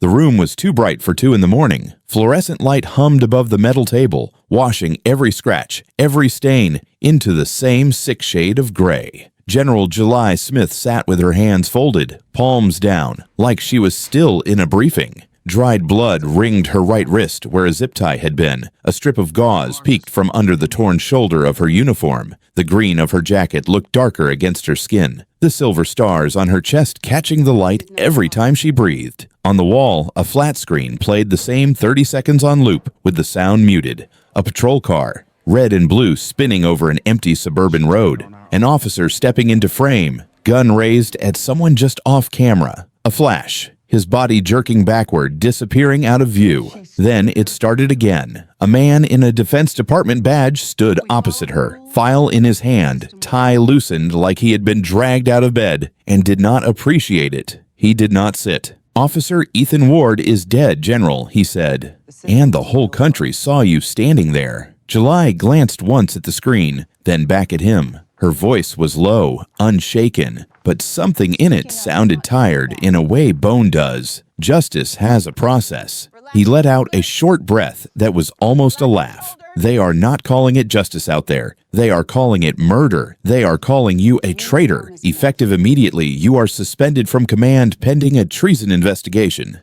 The room was too bright for 2 in the morning. Fluorescent light hummed above the metal table, washing every scratch, every stain, into the same sick shade of gray. General July Smith sat with her hands folded, palms down, like she was still in a briefing. Dried blood ringed her right wrist where a zip tie had been. A strip of gauze peeked from under the torn shoulder of her uniform. The green of her jacket looked darker against her skin, the silver stars on her chest catching the light every time she breathed. On the wall, a flat screen played the same 30 seconds on loop with the sound muted. A patrol car, red and blue, spinning over an empty suburban road. An officer stepping into frame, gun raised at someone just off camera. A flash, his body jerking backward, disappearing out of view. Then it started again. A man in a Defense Department badge stood opposite her, file in his hand, tie loosened like he had been dragged out of bed, and did not appreciate it. He did not sit. "Officer Ethan Ward is dead, General," he said. "And the whole country saw you standing there." July glanced once at the screen, then back at him. Her voice was low, unshaken, but something in it sounded tired in a way bone does. Justice has a process. He let out a short breath that was almost a laugh. They are not calling it justice out there. They are calling it murder. They are calling you a traitor. Effective immediately, you are suspended from command pending a treason investigation.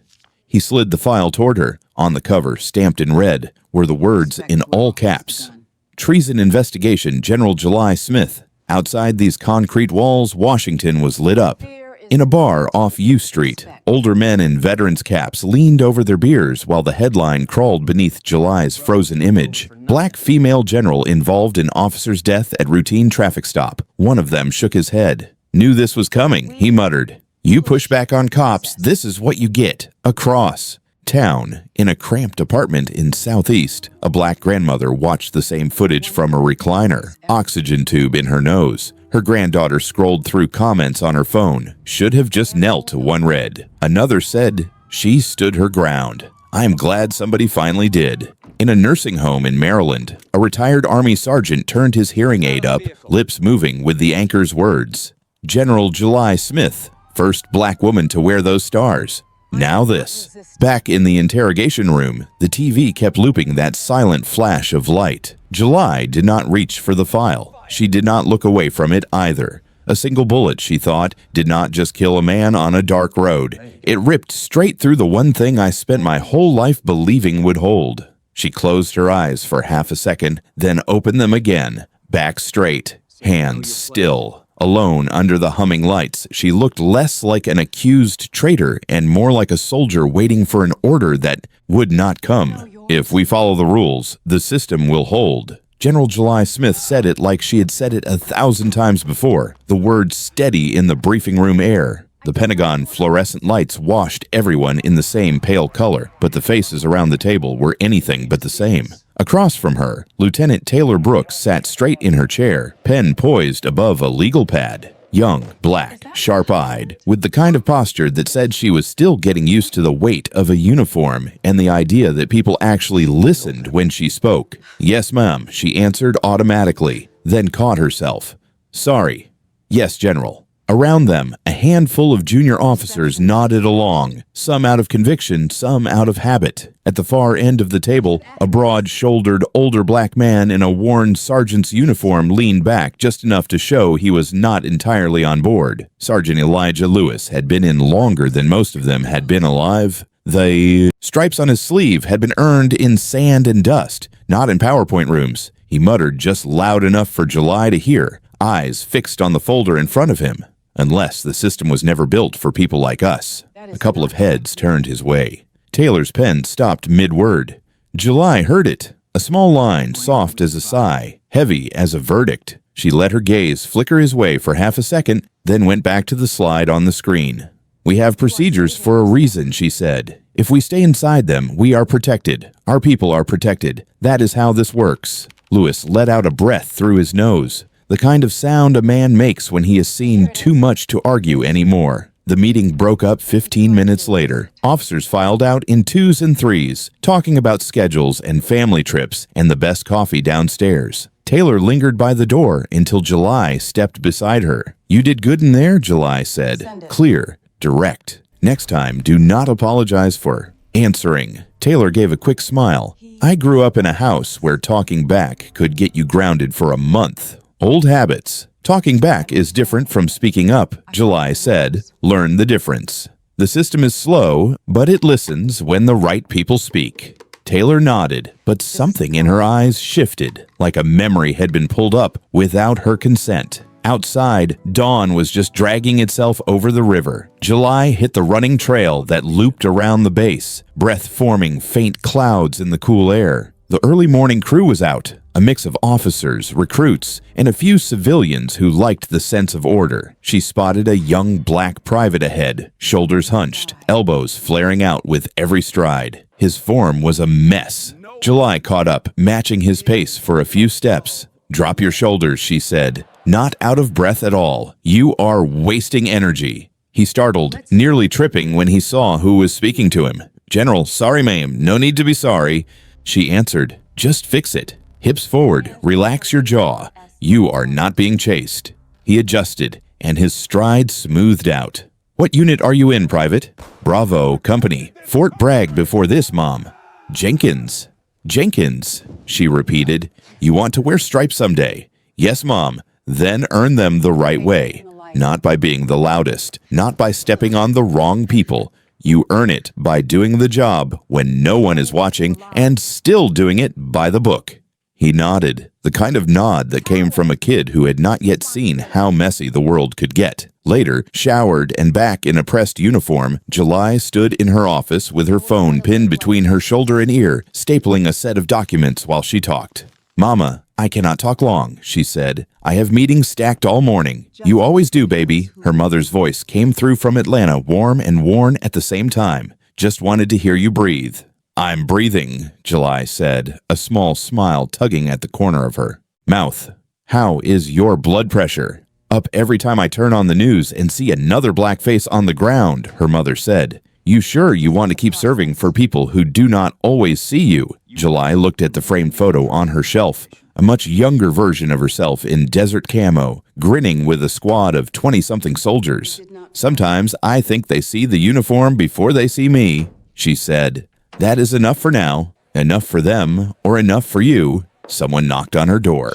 He slid the file toward her. On the cover, stamped in red, were the words in all caps. Treason investigation, General July Smith. Outside these concrete walls, Washington was lit up. In a bar off U Street, older men in veterans' caps leaned over their beers while the headline crawled beneath July's frozen image. Black female general involved in officer's death at routine traffic stop. One of them shook his head. "Knew this was coming," he muttered. "You push back on cops, this is what you get. A cross." Town, in a cramped apartment in Southeast, a black grandmother watched the same footage from a recliner, oxygen tube in her nose. Her granddaughter scrolled through comments on her phone. "Should have just knelt," one read. Another said, "She stood her ground. I'm glad somebody finally did." In a nursing home in Maryland, a retired Army sergeant turned his hearing aid up, lips moving with the anchor's words. General July Smith, first black woman to wear those stars. Now this. Back in the interrogation room, the TV kept looping that silent flash of light. July did not reach for the file. She did not look away from it either. A single bullet, she thought, did not just kill a man on a dark road. It ripped straight through the one thing I spent my whole life believing would hold. She closed her eyes for half a second, then opened them again, back straight, hands still. Alone under the humming lights, she looked less like an accused traitor and more like a soldier waiting for an order that would not come. "If we follow the rules, the system will hold." General July Smith said it like she had said it 1,000 times before, the words steady in the briefing room air. The Pentagon fluorescent lights washed everyone in the same pale color, but the faces around the table were anything but the same. Across from her, Lieutenant Taylor Brooks sat straight in her chair, pen poised above a legal pad. Young, black, sharp-eyed, with the kind of posture that said she was still getting used to the weight of a uniform and the idea that people actually listened when she spoke. "Yes, ma'am," she answered automatically, then caught herself. "Sorry." "Yes, General." Around them, a handful of junior officers nodded along, some out of conviction, some out of habit. At the far end of the table, a broad-shouldered older black man in a worn sergeant's uniform leaned back just enough to show he was not entirely on board. Sergeant Elijah Lewis had been in longer than most of them had been alive. The stripes on his sleeve had been earned in sand and dust, not in PowerPoint rooms. He muttered just loud enough for July to hear, eyes fixed on the folder in front of him. Unless the system was never built for people like us. A couple of heads turned his way. Taylor's pen stopped mid-word. July heard it. A small line, soft as a sigh, heavy as a verdict. She let her gaze flicker his way for half a second, then went back to the slide on the screen. "We have procedures for a reason," she said. "If we stay inside them, we are protected. Our people are protected. That is how this works." Lewis let out a breath through his nose. The kind of sound a man makes when he has seen too much to argue anymore. The meeting broke up 15 minutes later. Officers filed out in 2s and 3s, talking about schedules and family trips and the best coffee downstairs. Taylor lingered by the door until July stepped beside her. "You did good in there," July said. "Clear, direct." Next time, do not apologize for answering. Taylor gave a quick smile. I grew up in a house where talking back could get you grounded for a month. Old habits. Talking back is different from speaking up, July said. Learn the difference. The system is slow, but it listens when the right people speak. Taylor nodded, but something in her eyes shifted, like a memory had been pulled up without her consent. Outside, dawn was just dragging itself over the river. July hit the running trail that looped around the base, breath forming faint clouds in the cool air. The early morning crew was out, a mix of officers, recruits, and a few civilians who liked the sense of order. She spotted a young black private ahead, shoulders hunched, elbows flaring out with every stride. His form was a mess. July caught up, matching his pace for a few steps. "Drop your shoulders," she said. "Not out of breath at all. You are wasting energy." He startled, nearly tripping when he saw who was speaking to him. "General, sorry ma'am, no need to be sorry." She answered, "Just fix it. Hips forward, relax your jaw. You are not being chased." He adjusted, and his stride smoothed out. "What unit are you in, Private?" "Bravo, Company. Fort Bragg before this, Mom." "Jenkins." "Jenkins," she repeated. "You want to wear stripes someday?" "Yes, Mom. Then earn them the right way. Not by being the loudest, not by stepping on the wrong people. You earn it by doing the job when no one is watching and still doing it by the book." He nodded, the kind of nod that came from a kid who had not yet seen how messy the world could get. Later, showered and back in a pressed uniform, July stood in her office with her phone pinned between her shoulder and ear, stapling a set of documents while she talked. "Mama, I cannot talk long," she said. "I have meetings stacked all morning." "You always do, baby." Her mother's voice came through from Atlanta, warm and worn at the same time. "Just wanted to hear you breathe." "I'm breathing," July said, a small smile tugging at the corner of her mouth. "How is your blood pressure?" "Up every time I turn on the news and see another black face on the ground," her mother said. "You sure you want to keep serving for people who do not always see you?" July looked at the framed photo on her shelf, a much younger version of herself in desert camo, grinning with a squad of 20-something soldiers. "Sometimes I think they see the uniform before they see me," she said. "That is enough for now. Enough for them, or enough for you." Someone knocked on her door.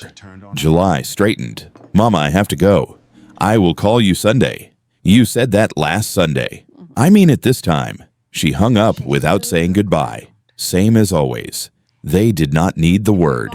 July straightened. "Mama, I have to go. I will call you Sunday." "You said that last Sunday." "I mean it this time." She hung up without saying goodbye. Same as always. They did not need the word.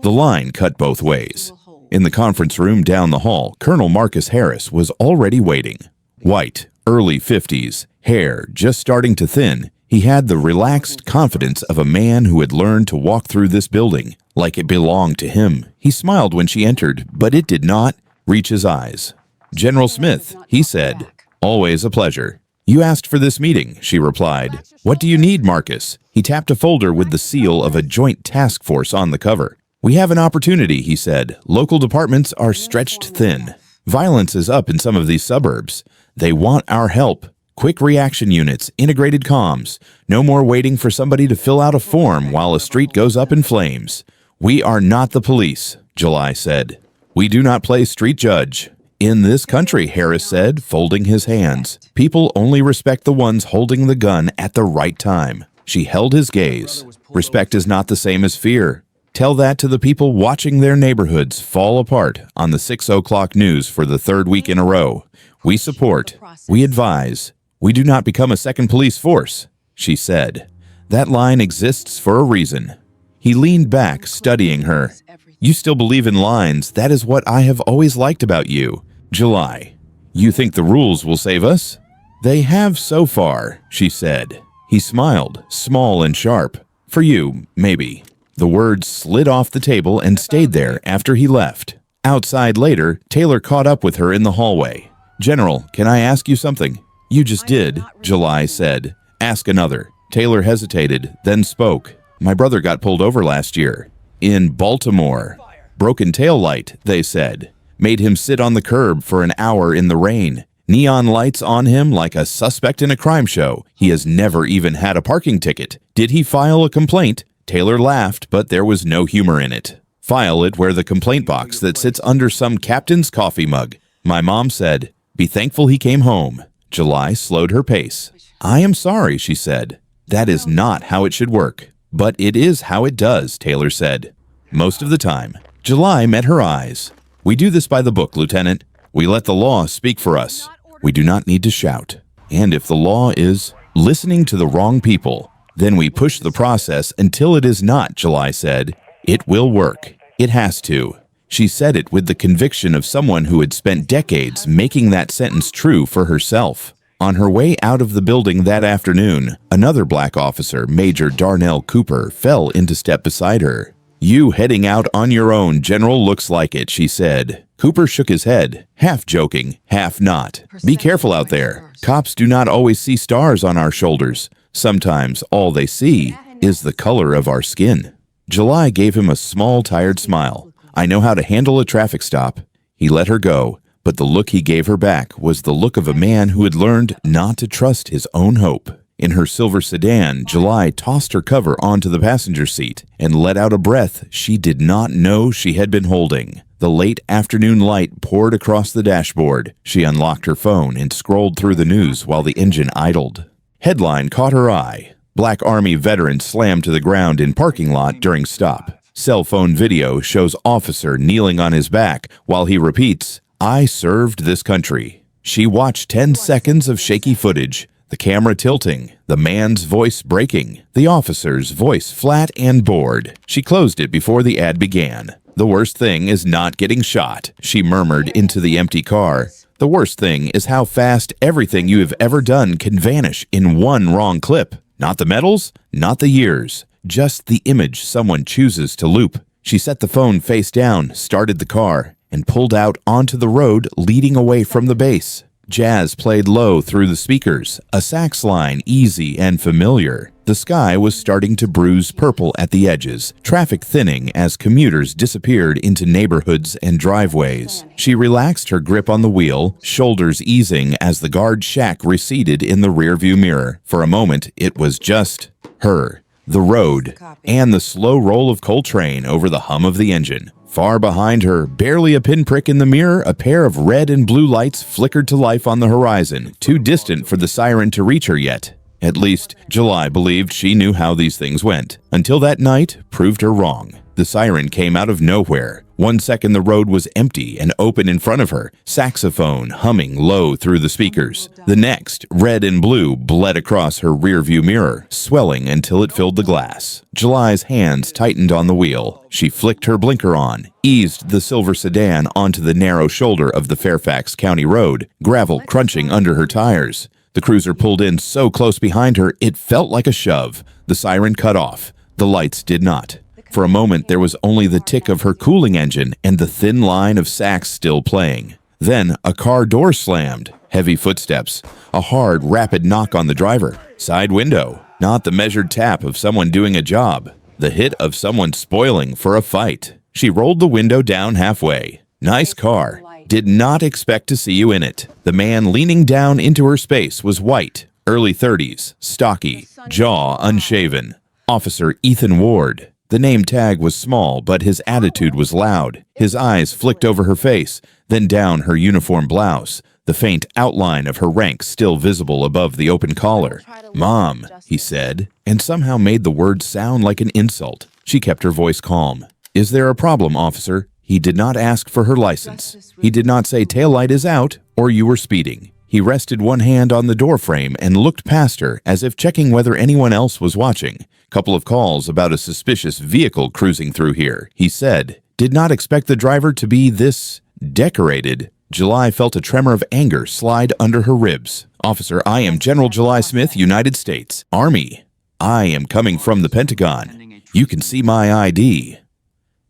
The line cut both ways. In the conference room down the hall, Colonel Marcus Harris was already waiting. White, early 50s, hair just starting to thin, he had the relaxed confidence of a man who had learned to walk through this building like it belonged to him. He smiled when she entered, but it did not reach his eyes. "General Smith," he said. "Always a pleasure." "You asked for this meeting," she replied. "What do you need, Marcus?" He tapped a folder with the seal of a joint task force on the cover. "We have an opportunity," he said. "Local departments are stretched thin. Violence is up in some of these suburbs. They want our help. Quick reaction units, integrated comms. No more waiting for somebody to fill out a form while a street goes up in flames. We are not the police," July said. "We do not play street judge." "In this country," Harris said, folding his hands, "people only respect the ones holding the gun at the right time." She held his gaze. "Respect is not the same as fear. Tell that to the people watching their neighborhoods fall apart on the 6 o'clock news for the third week in a row. We support. We advise. We do not become a second police force," she said. "That line exists for a reason." He leaned back, studying her. "You still believe in lines. That is what I have always liked about you." "July, you think the rules will save us?" "They have so far," she said. He smiled, small and sharp. "For you, maybe." The words slid off the table and stayed there after he left. Outside later, Taylor caught up with her in the hallway. "General, can I ask you something?" "You just did," July said. "Ask another." Taylor hesitated, then spoke. "My brother got pulled over last year. In Baltimore. Broken tail light, they said. Made him sit on the curb for an hour in the rain. Neon lights on him like a suspect in a crime show. He has never even had a parking ticket. Did he file a complaint?" Taylor laughed, but there was no humor in it. "File it where the complaint box that sits under some captain's coffee mug." My mom said, "Be thankful he came home." July slowed her pace. "I am sorry," she said. "That is not how it should work." "But it is how it does," Taylor said. Most of the time. July met her eyes. "We do this by the book, Lieutenant. We let the law speak for us. We do not need to shout. And if the law is listening to the wrong people, then we push the process until it is not," July said. "It will work. It has to." She said it with the conviction of someone who had spent decades making that sentence true for herself. On her way out of the building that afternoon, another black officer, Major Darnell Cooper, fell into step beside her. "You heading out on your own, General, looks like it," she said. Cooper shook his head, half joking, half not. "Be careful out there. Cops do not always see stars on our shoulders. Sometimes all they see is the color of our skin." July gave him a small, tired smile. "I know how to handle a traffic stop." He let her go, but the look he gave her back was the look of a man who had learned not to trust his own hope. In her silver sedan, July tossed her cover onto the passenger seat and let out a breath she did not know she had been holding. The late afternoon light poured across the dashboard. She unlocked her phone and scrolled through the news while the engine idled. Headline caught her eye. Black Army veteran slammed to the ground in parking lot during stop. Cell phone video shows officer kneeling on his back while he repeats, "I served this country." She watched 10 seconds of shaky footage, the camera tilting, the man's voice breaking, the officer's voice flat and bored. She closed it before the ad began. "The worst thing is not getting shot," she murmured into the empty car. "The worst thing is how fast everything you have ever done can vanish in one wrong clip. Not the medals, not the years. Just the image someone chooses to loop." She set the phone face down, started the car, and pulled out onto the road leading away from the base. Jazz played low through the speakers, a sax line easy and familiar. The sky was starting to bruise purple at the edges, traffic thinning as commuters disappeared into neighborhoods and driveways. She relaxed her grip on the wheel, shoulders easing as the guard shack receded in the rearview mirror. For a moment, it was just her, the road, and the slow roll of Coltrane over the hum of the engine. Far behind her, barely a pinprick in the mirror, a pair of red and blue lights flickered to life on the horizon, too distant for the siren to reach her yet. At least, July believed she knew how these things went, until that night proved her wrong. The siren came out of nowhere. 1 second the road was empty and open in front of her, saxophone humming low through the speakers. The next, red and blue bled across her rearview mirror, swelling until it filled the glass. July's hands tightened on the wheel. She flicked her blinker on, eased the silver sedan onto the narrow shoulder of the Fairfax County Road, gravel crunching under her tires. The cruiser pulled in so close behind her it felt like a shove. The siren cut off. The lights did not. For a moment, there was only the tick of her cooling engine and the thin line of sax still playing. Then a car door slammed. Heavy footsteps. A hard, rapid knock on the driver. Side window. Not the measured tap of someone doing a job. The hit of someone spoiling for a fight. She rolled the window down halfway. "Nice car. Did not expect to see you in it." The man leaning down into her space was white, early 30s, stocky, jaw unshaven. Officer Ethan Ward. The name tag was small, but his attitude was loud. His eyes flicked over her face, then down her uniform blouse, the faint outline of her rank still visible above the open collar. "Mom," he said, and somehow made the word sound like an insult. She kept her voice calm. "Is there a problem, officer?" He did not ask for her license. He did not say taillight is out or you were speeding. He rested one hand on the doorframe and looked past her as if checking whether anyone else was watching. "Couple of calls about a suspicious vehicle cruising through here," he said. "Did not expect the driver to be this decorated." July felt a tremor of anger slide under her ribs. "Officer, I am General July Smith, United States Army. I am coming from the Pentagon. You can see my ID."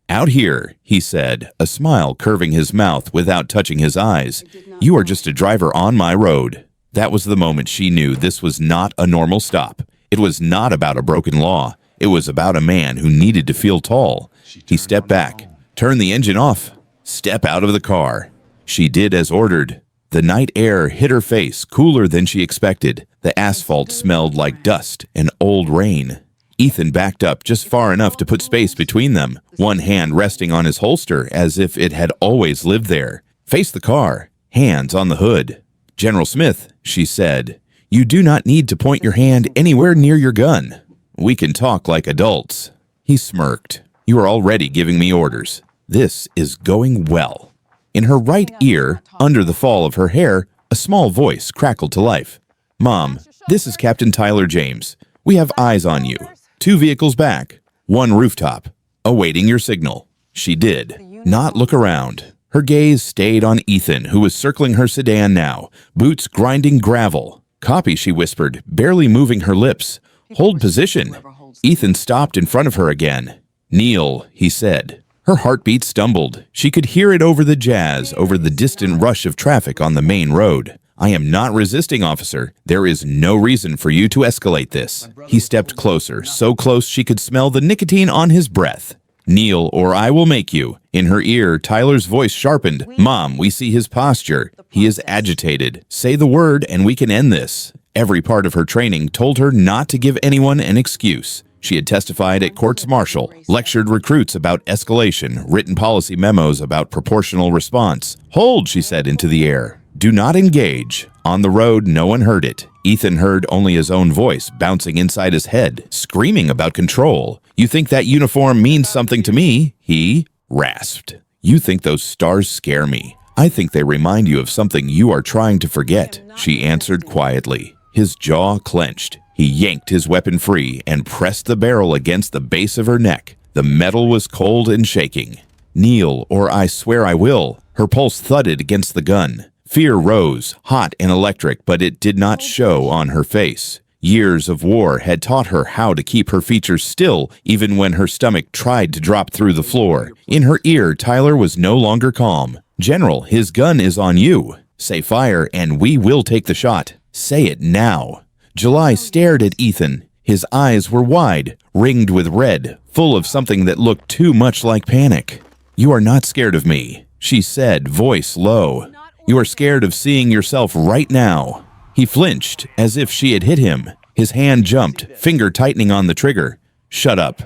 "Out here," he said, a smile curving his mouth without touching his eyes. "You are just a driver on my road." That was the moment she knew this was not a normal stop. It was not about a broken law. It was about a man who needed to feel tall. He stepped back. "Turn the engine off. Step out of the car." She did as ordered. The night air hit her face, cooler than she expected. The asphalt smelled like dust and old rain. Ethan backed up just far enough to put space between them, one hand resting on his holster as if it had always lived there. "Face the car. Hands on the hood." "General Smith," she said, "you do not need to point your hand anywhere near your gun. We can talk like adults." He smirked. "You are already giving me orders. This is going well." In her right ear, under the fall of her hair, a small voice crackled to life. "Mom, this is Captain Tyler James. We have eyes on you. 2 vehicles back, 1 rooftop, awaiting your signal." She did not look around. Her gaze stayed on Ethan, who was circling her sedan now, boots grinding gravel. "Copy," she whispered, barely moving her lips. "Hold position." Ethan stopped in front of her again. "Kneel," he said. Her heartbeat stumbled. She could hear it over the jazz, over the distant rush of traffic on the main road. "I am not resisting, officer. There is no reason for you to escalate this." He stepped closer, so close she could smell the nicotine on his breath. "Kneel, or I will make you." In her ear, Tyler's voice sharpened. "Mom, we see his posture. He is agitated. Say the word and we can end this." Every part of her training told her not to give anyone an excuse. She had testified at courts martial, lectured recruits about escalation, written policy memos about proportional response. "Hold," she said into the air. "Do not engage." On the road, no one heard it. Ethan heard only his own voice bouncing inside his head, screaming about control. "You think that uniform means something to me?" he rasped. "You think those stars scare me. I think they remind you of something you are trying to forget," she answered quietly. His jaw clenched. He yanked his weapon free and pressed the barrel against the base of her neck. The metal was cold and shaking. "Kneel, or I swear I will." Her pulse thudded against the gun. Fear rose, hot and electric, but it did not show on her face. Years of war had taught her how to keep her features still, even when her stomach tried to drop through the floor. In her ear, Tyler was no longer calm. "General, his gun is on you. Say fire, and we will take the shot. Say it now." July stared at Ethan. His eyes were wide, ringed with red, full of something that looked too much like panic. "You are not scared of me," she said, voice low. "You are scared of seeing yourself right now." He flinched, as if she had hit him. His hand jumped, finger tightening on the trigger. "Shut up."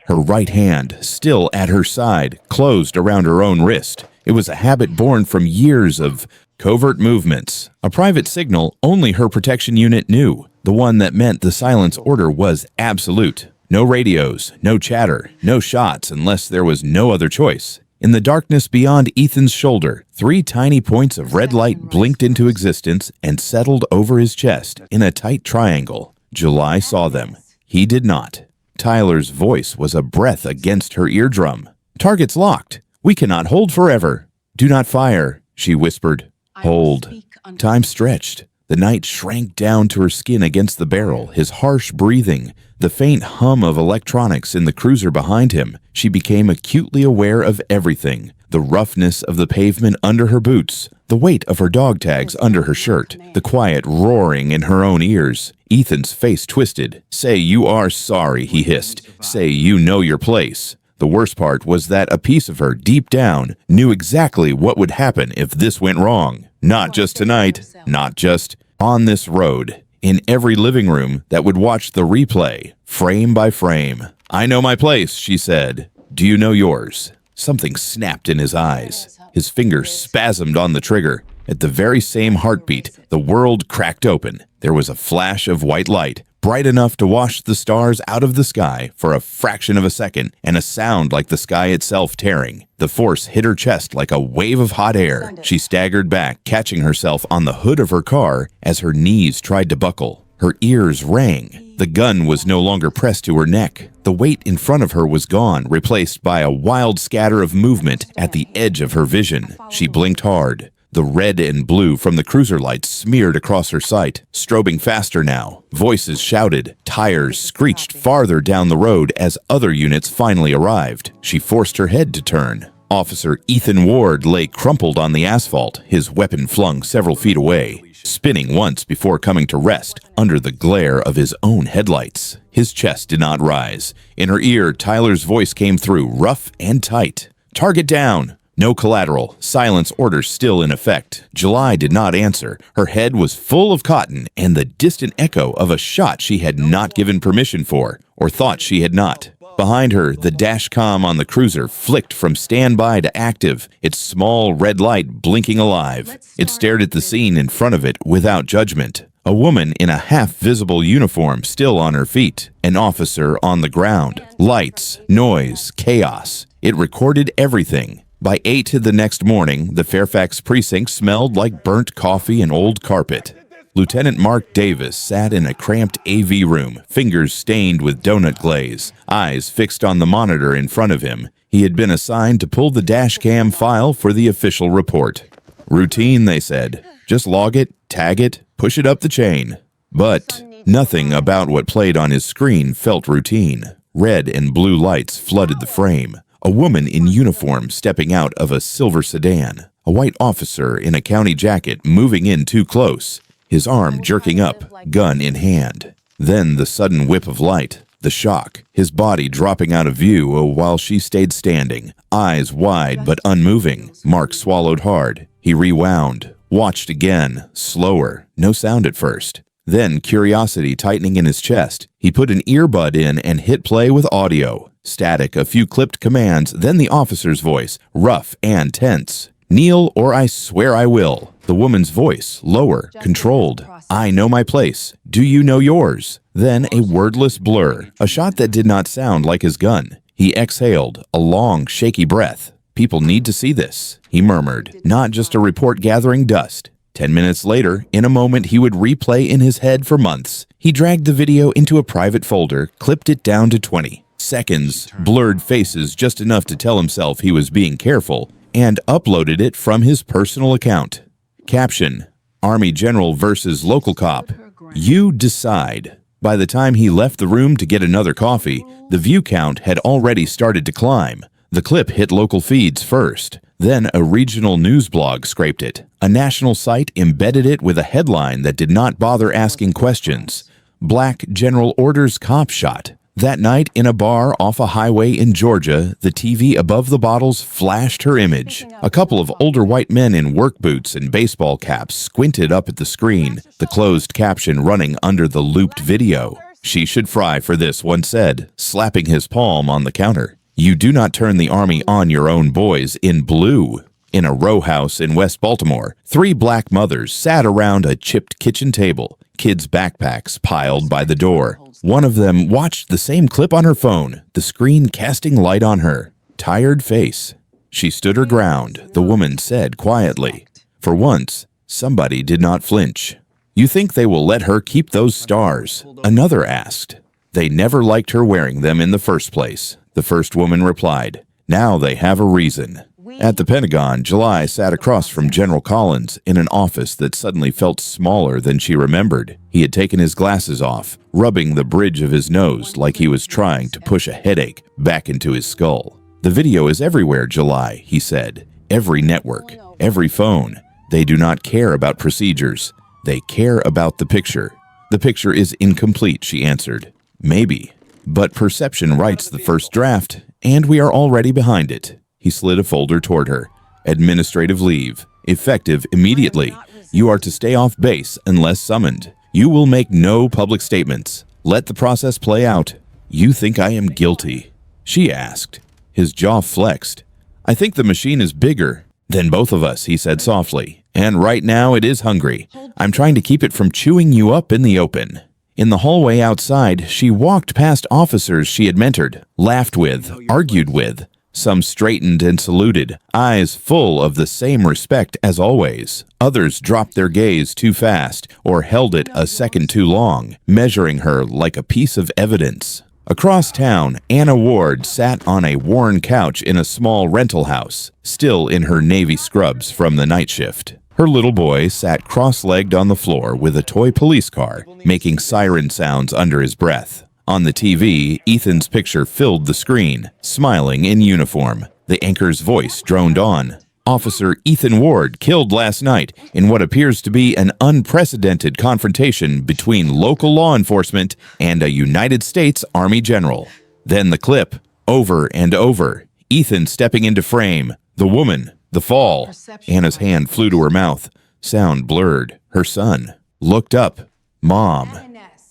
Her right hand, still at her side, closed around her own wrist. It was a habit born from years of covert movements, a private signal only her protection unit knew, the one that meant the silence order was absolute. No radios, no chatter, no shots unless there was no other choice. In the darkness beyond Ethan's shoulder, 3 tiny points of red light blinked into existence and settled over his chest in a tight triangle. July saw them. He did not. Tyler's voice was a breath against her eardrum. "Target's locked. We cannot hold forever." "Do not fire," she whispered. "Hold." Time stretched. The night shrank down to her skin against the barrel, his harsh breathing, the faint hum of electronics in the cruiser behind him. She became acutely aware of everything. The roughness of the pavement under her boots, the weight of her dog tags under her shirt, the quiet roaring in her own ears. Ethan's face twisted. "Say you are sorry," he hissed. "Say you know your place." The worst part was that a piece of her, deep down, knew exactly what would happen if this went wrong. Not just tonight, not just on this road, in every living room that would watch the replay, frame by frame. "I know my place," she said. "Do you know yours?" Something snapped in his eyes. His fingers spasmed on the trigger. At the very same heartbeat, the world cracked open. There was a flash of white light, bright enough to wash the stars out of the sky for a fraction of a second, and a sound like the sky itself tearing. The force hit her chest like a wave of hot air. She staggered back, catching herself on the hood of her car as her knees tried to buckle. Her ears rang. The gun was no longer pressed to her neck. The weight in front of her was gone, replaced by a wild scatter of movement at the edge of her vision. She blinked hard. The red and blue from the cruiser lights smeared across her sight, strobing faster now. Voices shouted. Tires screeched farther down the road as other units finally arrived. She forced her head to turn. Officer Ethan Ward lay crumpled on the asphalt, his weapon flung several feet away, spinning once before coming to rest under the glare of his own headlights. His chest did not rise. In her ear, Tyler's voice came through, rough and tight. "Target down!" No collateral, silence orders still in effect. July did not answer. Her head was full of cotton and the distant echo of a shot she had not given permission for, or thought she had not. Behind her, the dashcam on the cruiser flicked from standby to active, its small red light blinking alive. It stared at the scene in front of it without judgment. A woman in a half-visible uniform still on her feet. An officer on the ground. Lights, noise, chaos. It recorded everything. By 8 the next morning, the Fairfax precinct smelled like burnt coffee and old carpet. Lieutenant Mark Davis sat in a cramped AV room, fingers stained with donut glaze, eyes fixed on the monitor in front of him. He had been assigned to pull the dashcam file for the official report. Routine, they said. Just log it, tag it, push it up the chain. But nothing about what played on his screen felt routine. Red and blue lights flooded the frame. A woman in uniform stepping out of a silver sedan. A white officer in a county jacket moving in too close, his arm jerking up, gun in hand. Then the sudden whip of light, the shock, his body dropping out of view while she stayed standing, eyes wide but unmoving. Mark swallowed hard. He rewound, watched again, slower, no sound at first. Then curiosity tightening in his chest. He put an earbud in and hit play with audio. Static, a few clipped commands, then the officer's voice, rough and tense. "Kneel or I swear I will." The woman's voice, lower, controlled. "I know my place. Do you know yours?" Then a wordless blur, a shot that did not sound like his gun. He exhaled, a long, shaky breath. "People need to see this," he murmured, not just a report gathering dust. 10 minutes later, in a moment he would replay in his head for months. He dragged the video into a private folder, clipped it down to 20 seconds, blurred faces just enough to tell himself he was being careful, and uploaded it from his personal account. Caption: Army General versus local cop. You decide. By the time he left the room to get another coffee, the view count had already started to climb. The clip hit local feeds first. Then a regional news blog scraped it. A national site embedded it with a headline that did not bother asking questions. Black General orders cop shot. That night, in a bar off a highway in Georgia, the TV above the bottles flashed her image. A couple of older white men in work boots and baseball caps squinted up at the screen, the closed caption running under the looped video. "She should fry for this," one said, slapping his palm on the counter. "You do not turn the Army on your own boys in blue." In a row house in West Baltimore, 3 black mothers sat around a chipped kitchen table, kids' backpacks piled by the door. One of them watched the same clip on her phone, the screen casting light on her. Tired face. She stood her ground, the woman said quietly. For once, somebody did not flinch. "You think they will let her keep those stars?" Another asked. "They never liked her wearing them in the first place," the first woman replied. "Now they have a reason." At the Pentagon, July sat across from General Collins in an office that suddenly felt smaller than she remembered. He had taken his glasses off, rubbing the bridge of his nose like he was trying to push a headache back into his skull. "The video is everywhere, July," he said. "Every network, every phone. They do not care about procedures. They care about the picture." "The picture is incomplete," she answered. "Maybe. But perception writes the first draft, and we are already behind it." He slid a folder toward her. "Administrative leave. Effective immediately. You are to stay off base unless summoned. You will make no public statements. Let the process play out." "You think I am guilty?" she asked. His jaw flexed. "I think the machine is bigger than both of us," he said softly. "And right now it is hungry. I'm trying to keep it from chewing you up in the open." In the hallway outside, she walked past officers she had mentored, laughed with, argued with. Some straightened and saluted, eyes full of the same respect as always. Others dropped their gaze too fast or held it a second too long, measuring her like a piece of evidence. Across town, Anna Ward sat on a worn couch in a small rental house, still in her navy scrubs from the night shift. Her little boy sat cross-legged on the floor with a toy police car, making siren sounds under his breath. On the TV, Ethan's picture filled the screen, smiling in uniform. The anchor's voice droned on. "Officer Ethan Ward killed last night in what appears to be an unprecedented confrontation between local law enforcement and a United States Army general." Then the clip, over and over. Ethan stepping into frame. The woman. The fall. Anna's hand flew to her mouth. Sound blurred. Her son. Looked up. "Mom.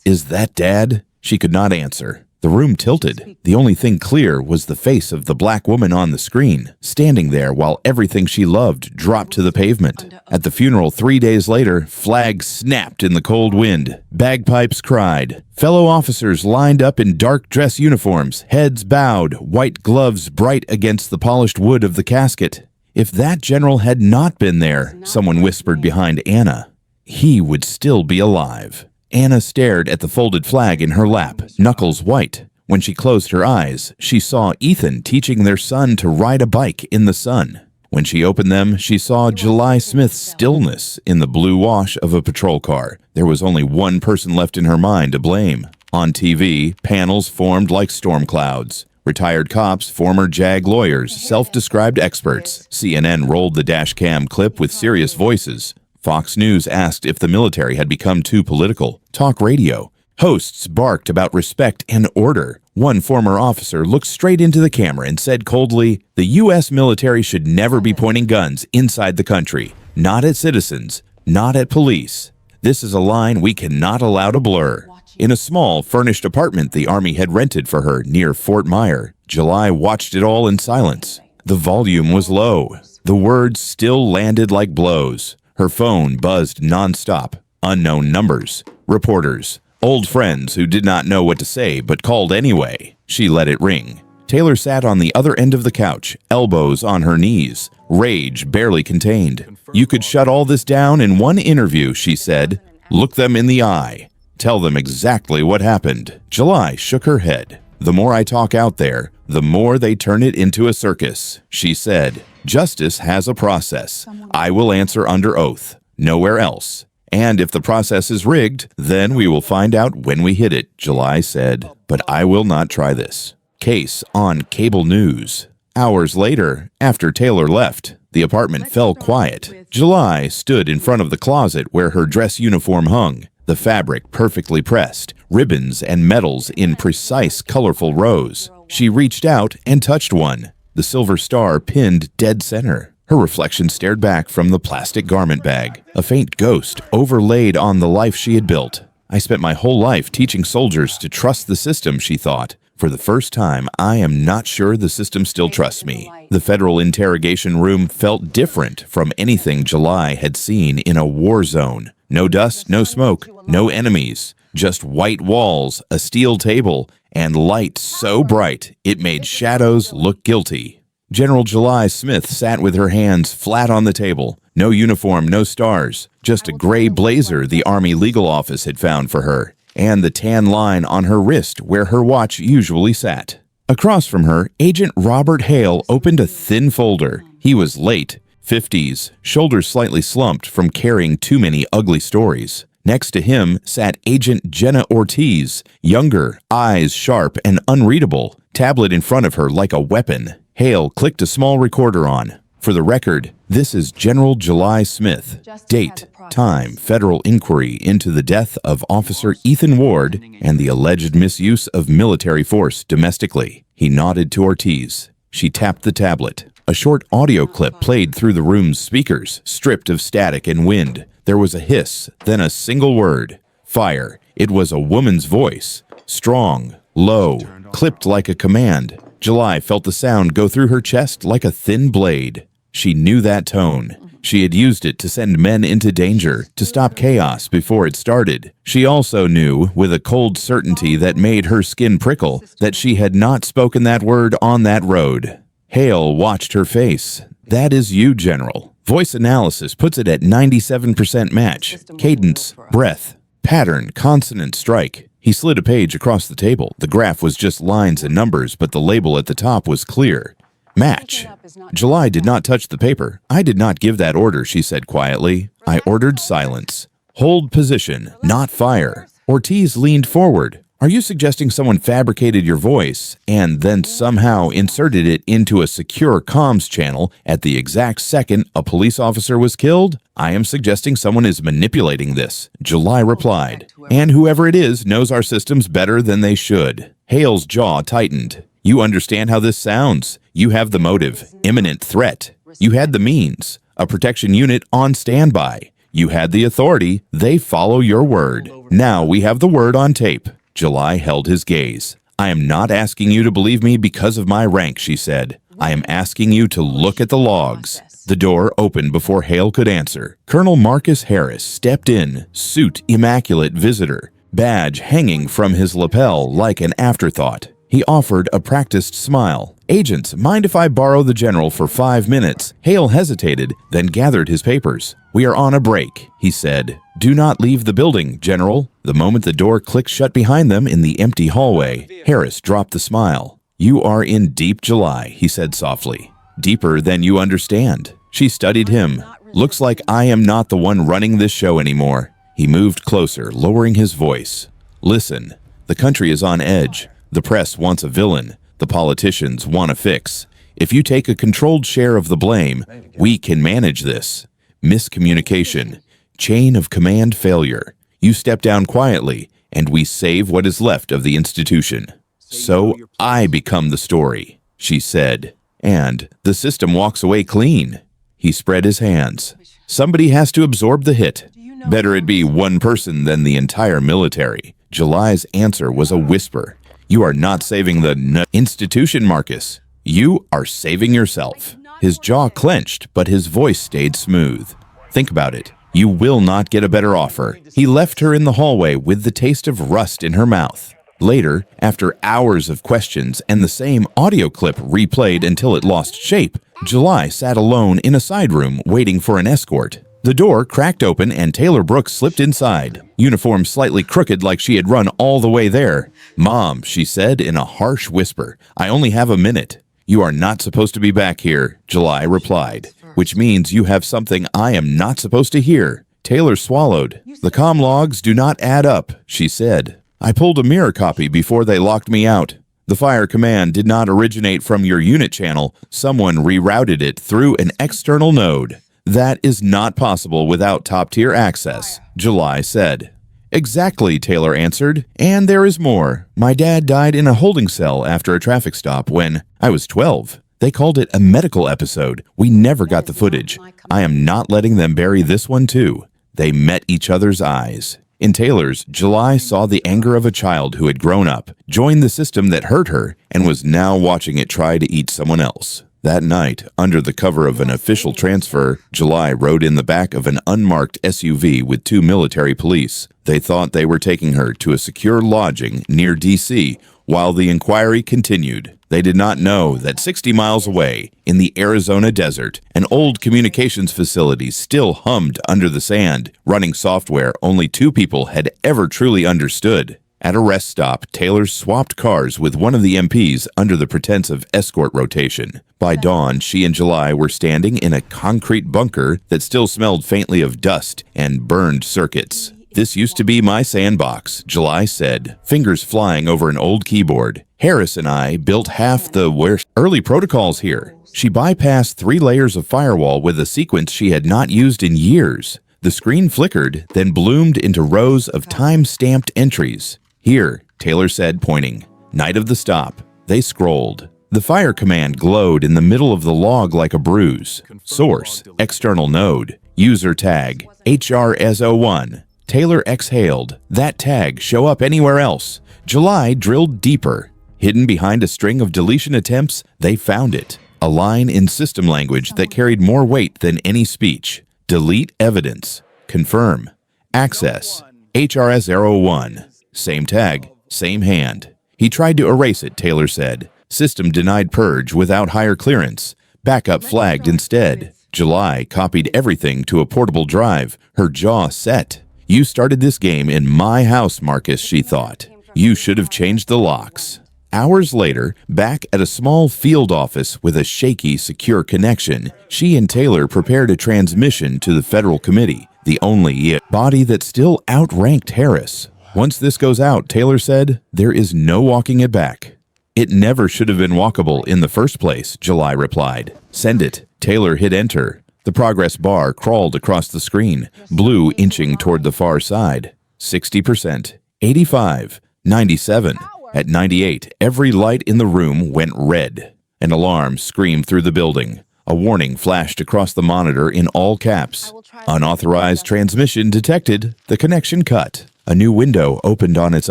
Is that Dad?" She could not answer. The room tilted. The only thing clear was the face of the black woman on the screen, standing there while everything she loved dropped to the pavement. At the funeral 3 days later, flags snapped in the cold wind. Bagpipes cried. Fellow officers lined up in dark dress uniforms, heads bowed, white gloves bright against the polished wood of the casket. If that general had not been there, someone whispered behind Anna, he would still be alive. Anna stared at the folded flag in her lap, knuckles white. When she closed her eyes, she saw Ethan teaching their son to ride a bike in the sun. When she opened them, she saw July Smith's stillness in the blue wash of a patrol car. There was only one person left in her mind to blame. On TV, panels formed like storm clouds. Retired cops, former JAG lawyers, self-described experts. CNN rolled the Dashcam clip with serious voices. Fox News asked if the military had become too political. Talk radio. Hosts barked about respect and order. One former officer looked straight into the camera and said coldly, "The U.S. military should never be pointing guns inside the country. Not at citizens, not at police. This is a line we cannot allow to blur." In a small, furnished apartment the Army had rented for her near Fort Myer, July watched it all in silence. The volume was low. The words still landed like blows. Her phone buzzed nonstop. Unknown numbers. Reporters. Old friends who did not know what to say but called anyway. She let it ring. Taylor sat on the other end of the couch, elbows on her knees, rage barely contained. "You could shut all this down in one interview," she said. "Look them in the eye. Tell them exactly what happened." July shook her head. "The more I talk out there, the more they turn it into a circus," she said. "Justice has a process. I will answer under oath. Nowhere else. And if the process is rigged, then we will find out when we hit it," July said. "But I will not try this." Case on cable news. Hours later, after Taylor left, the apartment fell quiet. July stood in front of the closet where her dress uniform hung, the fabric perfectly pressed, ribbons and medals in precise, colorful rows. She reached out and touched one, the silver star pinned dead center. Her reflection stared back from the plastic garment bag, a faint ghost overlaid on the life she had built. "I spent my whole life teaching soldiers to trust the system," she thought. "For the first time, I am not sure the system still trusts me." The federal interrogation room felt different from anything July had seen in a war zone. No dust, no smoke, no enemies, just white walls, a steel table, and light so bright it made shadows look guilty. General July Smith sat with her hands flat on the table. No uniform, no stars, just a gray blazer the Army Legal Office had found for her, and the tan line on her wrist where her watch usually sat. Across from her, Agent Robert Hale opened a thin folder. He was late, 50s, shoulders slightly slumped from carrying too many ugly stories. Next to him sat Agent Jenna Ortiz, younger, eyes sharp and unreadable, tablet in front of her like a weapon. Hale clicked a small recorder on. "For the record, this is General July Smith. Date, time, federal inquiry into the death of Officer Ethan Ward and the alleged misuse of military force domestically." He nodded to Ortiz. She tapped the tablet. A short audio clip played through the room's speakers, stripped of static and wind. There was a hiss, then a single word. "Fire." It was a woman's voice. Strong, low, clipped like a command. July felt the sound go through her chest like a thin blade. She knew that tone. She had used it to send men into danger, to stop chaos before it started. She also knew, with a cold certainty that made her skin prickle, that she had not spoken that word on that road. Hale watched her face. "That is you, General." Voice analysis puts it at 97% match. Cadence, breath, pattern, consonant, strike. He slid a page across the table. The graph was just lines and numbers, but the label at the top was clear. Match. July did not touch the paper. "I did not give that order," she said quietly. "I ordered silence. Hold position, not fire." Ortiz leaned forward. "Are you suggesting someone fabricated your voice and then somehow inserted it into a secure comms channel at the exact second a police officer was killed?" "I am suggesting someone is manipulating this," July replied. "And whoever it is knows our systems better than they should." Hale's jaw tightened. "You understand how this sounds. You have the motive, imminent threat. You had the means, a protection unit on standby. You had the authority. They follow your word. Now we have the word on tape." July held his gaze. I am not asking you to believe me because of my rank, she said. I am asking you to look at the logs. The door opened before Hale could answer. Colonel Marcus Harris stepped in, suit immaculate visitor, badge hanging from his lapel like an afterthought. He offered a practiced smile. Agents, mind if I borrow the general for 5 minutes? Hale hesitated, then gathered his papers. We are on a break, he said. Do not leave the building, General. The moment the door clicked shut behind them in the empty hallway, Harris dropped the smile. You are in deep July, he said softly. Deeper than you understand. She studied him. Looks like I am not the one running this show anymore. He moved closer, lowering his voice. Listen, the country is on edge. The press wants a villain. The politicians want a fix. If you take a controlled share of the blame, we can manage this. Miscommunication. Chain of command failure. You step down quietly, and we save what is left of the institution. So I become the story, she said. And the system walks away clean. He spread his hands. Somebody has to absorb the hit. Better it be one person than the entire military. July's answer was a whisper. You are not saving the institution, Marcus. You are saving yourself. His jaw clenched, but his voice stayed smooth. Think about it. You will not get a better offer. He left her in the hallway with the taste of rust in her mouth. Later, after hours of questions and the same audio clip replayed until it lost shape, July sat alone in a side room waiting for an escort. The door cracked open and Taylor Brooks slipped inside, uniform slightly crooked like she had run all the way there. Mom, she said in a harsh whisper, I only have a minute. You are not supposed to be back here, July replied, which means you have something I am not supposed to hear. Taylor swallowed. The comm logs do not add up, she said. I pulled a mirror copy before they locked me out. The fire command did not originate from your unit channel. Someone rerouted it through an external node. That is not possible without top-tier access, July said. Exactly, Taylor answered. And there is more. My dad died in a holding cell after a traffic stop when I was 12. They called it a medical episode. We never got the footage. I am not letting them bury this one too. They met each other's eyes. In Taylor's, July saw the anger of a child who had grown up, joined the system that hurt her, and was now watching it try to eat someone else. That night, under the cover of an official transfer, July rode in the back of an unmarked SUV with 2 military police. They thought they were taking her to a secure lodging near D.C. while the inquiry continued. They did not know that 60 miles away, in the Arizona desert, an old communications facility still hummed under the sand, running software only 2 people had ever truly understood. At a rest stop, Taylor swapped cars with one of the MPs under the pretense of escort rotation. By dawn, she and July were standing in a concrete bunker that still smelled faintly of dust and burned circuits. This used to be my sandbox, July said, fingers flying over an old keyboard. Harris and I built half the early protocols here. She bypassed 3 layers of firewall with a sequence she had not used in years. The screen flickered, then bloomed into rows of time-stamped entries. Here, Taylor said, pointing. Night of the stop. They scrolled. The fire command glowed in the middle of the log like a bruise. Source, external node. User tag, HRS01. Taylor exhaled. That tag show up anywhere else. July drilled deeper. Hidden behind a string of deletion attempts, they found it. A line in system language that carried more weight than any speech. Delete evidence. Confirm. Access. HRS01. Same tag, same hand. He tried to erase it, Taylor said. System denied purge without higher clearance. Backup flagged instead. July copied everything to a portable drive, her jaw set. You started this game in my house, Marcus, she thought. You should have changed the locks. Hours later, back at a small field office with a shaky, secure connection, she and Taylor prepared a transmission to the federal committee, the only body that still outranked Harris. Once this goes out, Taylor said, there is no walking it back. It never should have been walkable in the first place, July replied. Send it. Taylor hit enter. The progress bar crawled across the screen, blue inching toward the far side. 60%, 85, 97. At 98, every light in the room went red. An alarm screamed through the building. A warning flashed across the monitor in all caps. Unauthorized transmission detected. The connection cut. A new window opened on its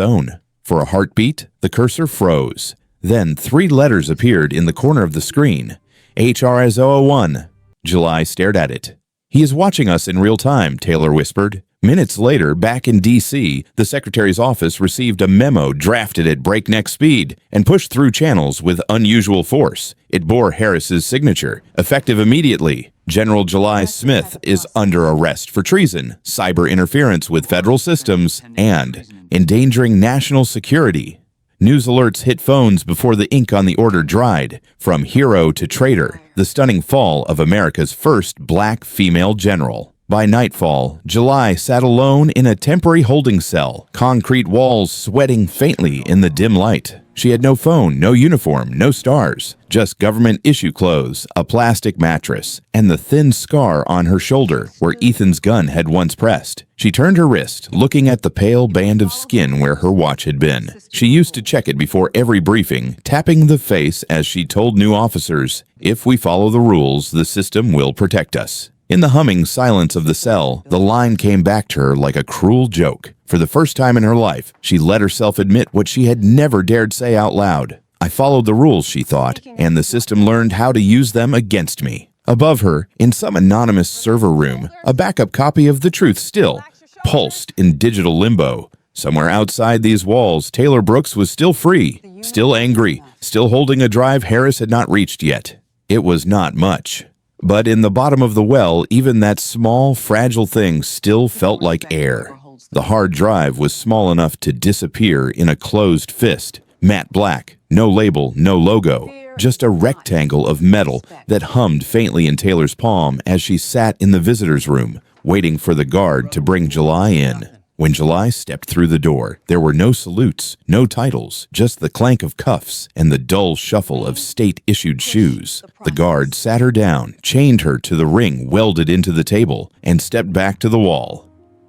own. For a heartbeat, the cursor froze. Then 3 letters appeared in the corner of the screen. HRS001. July stared at it. "He is watching us in real time," Taylor whispered. Minutes later, back in D.C., the Secretary's office received a memo drafted at breakneck speed and pushed through channels with unusual force. It bore Harris's signature, effective immediately. General July Smith is under arrest for treason, cyber interference with federal systems, and endangering national security. News alerts hit phones before the ink on the order dried. From hero to traitor, the stunning fall of America's first black female general. By nightfall, July sat alone in a temporary holding cell, concrete walls sweating faintly in the dim light. She had no phone, no uniform, no stars, just government issue clothes, a plastic mattress, and the thin scar on her shoulder where Ethan's gun had once pressed. She turned her wrist, looking at the pale band of skin where her watch had been. She used to check it before every briefing, tapping the face as she told new officers, "If we follow the rules, the system will protect us." In the humming silence of the cell, the line came back to her like a cruel joke. For the first time in her life, she let herself admit what she had never dared say out loud. "I followed the rules," she thought, "and the system learned how to use them against me." Above her, in some anonymous server room, a backup copy of The Truth still pulsed in digital limbo. Somewhere outside these walls, Taylor Brooks was still free, still angry, still holding a drive Harris had not reached yet. It was not much. But in the bottom of the well, even that small, fragile thing still felt like air. The hard drive was small enough to disappear in a closed fist. Matte black, no label, no logo, just a rectangle of metal that hummed faintly in Taylor's palm as she sat in the visitor's room, waiting for the guard to bring July in. When July stepped through the door, there were no salutes, no titles, just the clank of cuffs and the dull shuffle of state-issued shoes. The guard sat her down, chained her to the ring welded into the table, and stepped back to the wall.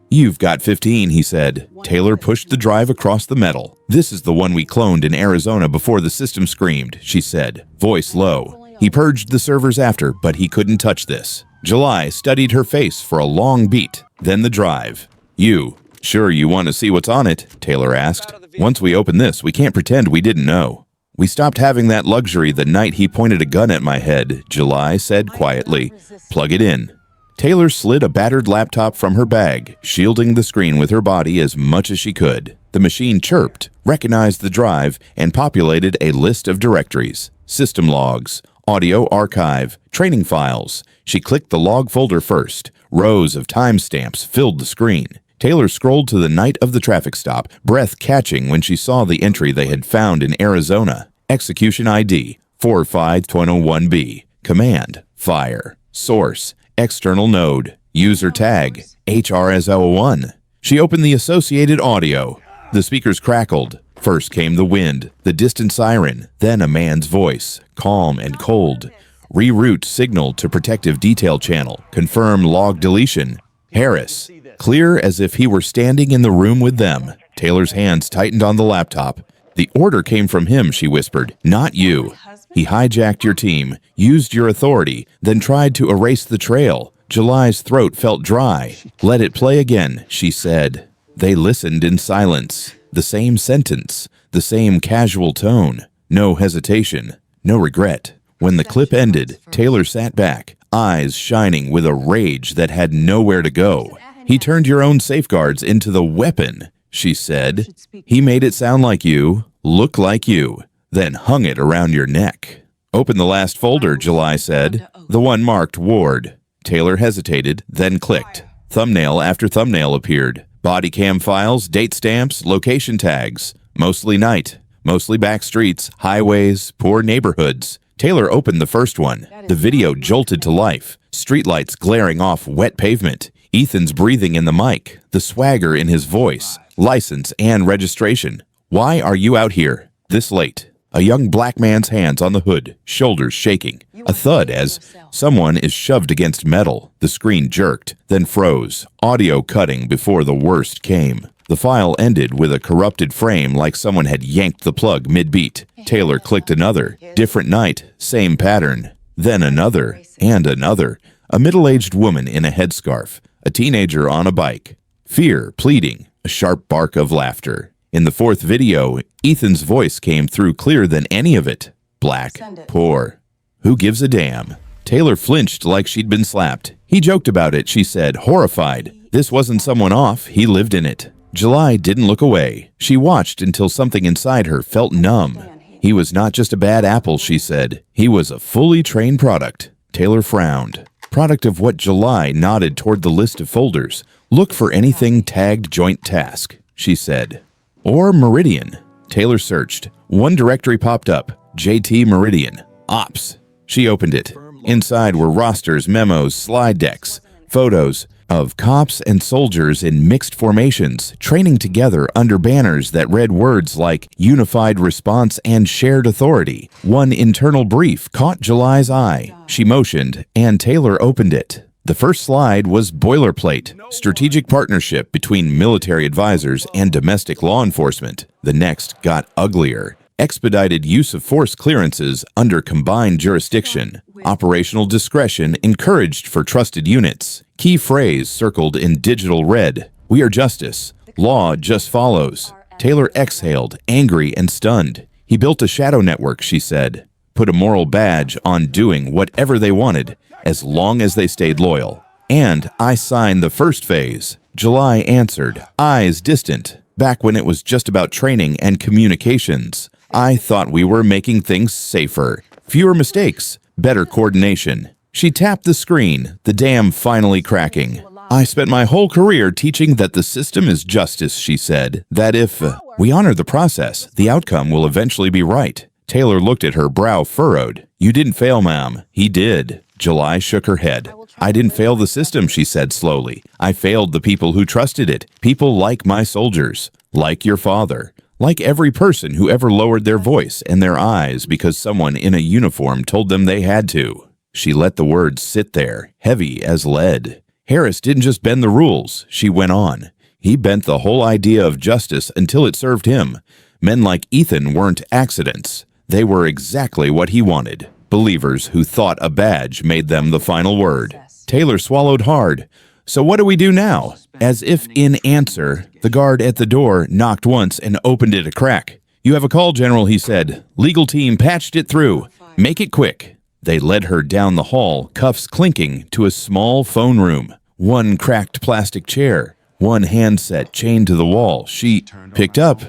"You've got 15, he said. Taylor pushed the drive across the metal. "This is the one we cloned in Arizona before the system screamed," she said, voice low. He purged the servers after, but he couldn't touch this. July studied her face for a long beat, then the drive. "You. Sure you want to see what's on it?" Taylor asked. "Once we open this, we can't pretend we didn't know." "We stopped having that luxury the night he pointed a gun at my head," July said quietly. "Plug it in." Taylor slid a battered laptop from her bag, shielding the screen with her body as much as she could. The machine chirped, recognized the drive, and populated a list of directories. System logs, audio archive, training files. She clicked the log folder first. Rows of timestamps filled the screen. Taylor scrolled to the night of the traffic stop, breath catching when she saw the entry they had found in Arizona. Execution ID, 45201B. Command, fire. Source, external node. User tag, HRS001. She opened the associated audio. The speakers crackled. First came the wind, the distant siren, then a man's voice, calm and cold. Reroute signal to protective detail channel. Confirm log deletion. Harris. Clear as if he were standing in the room with them. Taylor's hands tightened on the laptop. "The order came from him," she whispered, "not you. He hijacked your team, used your authority, then tried to erase the trail." July's throat felt dry. "Let it play again," she said. They listened in silence. The same sentence, the same casual tone. No hesitation, no regret. When the clip ended, Taylor sat back, eyes shining with a rage that had nowhere to go. "He turned your own safeguards into the weapon," she said. "He made it sound like you, look like you, then hung it around your neck." "Open the last folder," July said. "The one marked Ward." Taylor hesitated, then clicked. Thumbnail after thumbnail appeared. Body cam files, date stamps, location tags. Mostly night, mostly back streets, highways, poor neighborhoods. Taylor opened the first one. The video jolted to life. Streetlights glaring off wet pavement. Ethan's breathing in the mic, the swagger in his voice, license and registration. "Why are you out here this late?" A young black man's hands on the hood, shoulders shaking. A thud as someone is shoved against metal. The screen jerked, then froze, audio cutting before the worst came. The file ended with a corrupted frame like someone had yanked the plug mid-beat. Taylor clicked another. Different night, same pattern. Then another, and another. A middle-aged woman in a headscarf. A teenager on a bike. Fear, pleading, a sharp bark of laughter. In the fourth video, Ethan's voice came through clearer than any of it. Black, poor. Who gives a damn? Taylor flinched like she'd been slapped. He joked about it, she said, horrified. This wasn't someone off, he lived in it. July didn't look away. She watched until something inside her felt numb. He was not just a bad apple, she said. He was a fully trained product. Taylor frowned. Product of what? July nodded toward the list of folders. Look for anything tagged joint task, she said. Or Meridian. Taylor searched. One directory popped up. JT Meridian. Ops. She opened it. Inside were rosters, memos, slide decks, photos of cops and soldiers in mixed formations, training together under banners that read words like Unified Response and Shared Authority. One internal brief caught July's eye. She motioned, and Taylor opened it. The first slide was boilerplate, strategic partnership between military advisors and domestic law enforcement. The next got uglier. Expedited use of force clearances under combined jurisdiction. Operational discretion encouraged for trusted units. Key phrase circled in digital red. We are justice. Law just follows. Taylor exhaled, angry and stunned. He built a shadow network, she said. Put a moral badge on doing whatever they wanted, as long as they stayed loyal. And I signed the first phase. July answered, eyes distant. Back when it was just about training and communications. I thought we were making things safer. Fewer mistakes. Better coordination. She tapped the screen, the dam finally cracking. I spent my whole career teaching that the system is justice, she said. That if we honor the process, the outcome will eventually be right. Taylor looked at her, brow furrowed. You didn't fail, ma'am. He did. July shook her head. I didn't fail the system, she said slowly. I failed the people who trusted it. People like my soldiers. Like your father. Like every person who ever lowered their voice and their eyes because someone in a uniform told them they had to. She let the words sit there, heavy as lead. Harris didn't just bend the rules, she went on. He bent the whole idea of justice until it served him. Men like Ethan weren't accidents. They were exactly what he wanted. Believers who thought a badge made them the final word. Taylor swallowed hard. So what do we do now? As if in answer, the guard at the door knocked once and opened it a crack. You have a call, General, he said. Legal team patched it through. Make it quick. They led her down the hall, cuffs clinking, to a small phone room. One cracked plastic chair, one handset chained to the wall. She picked up.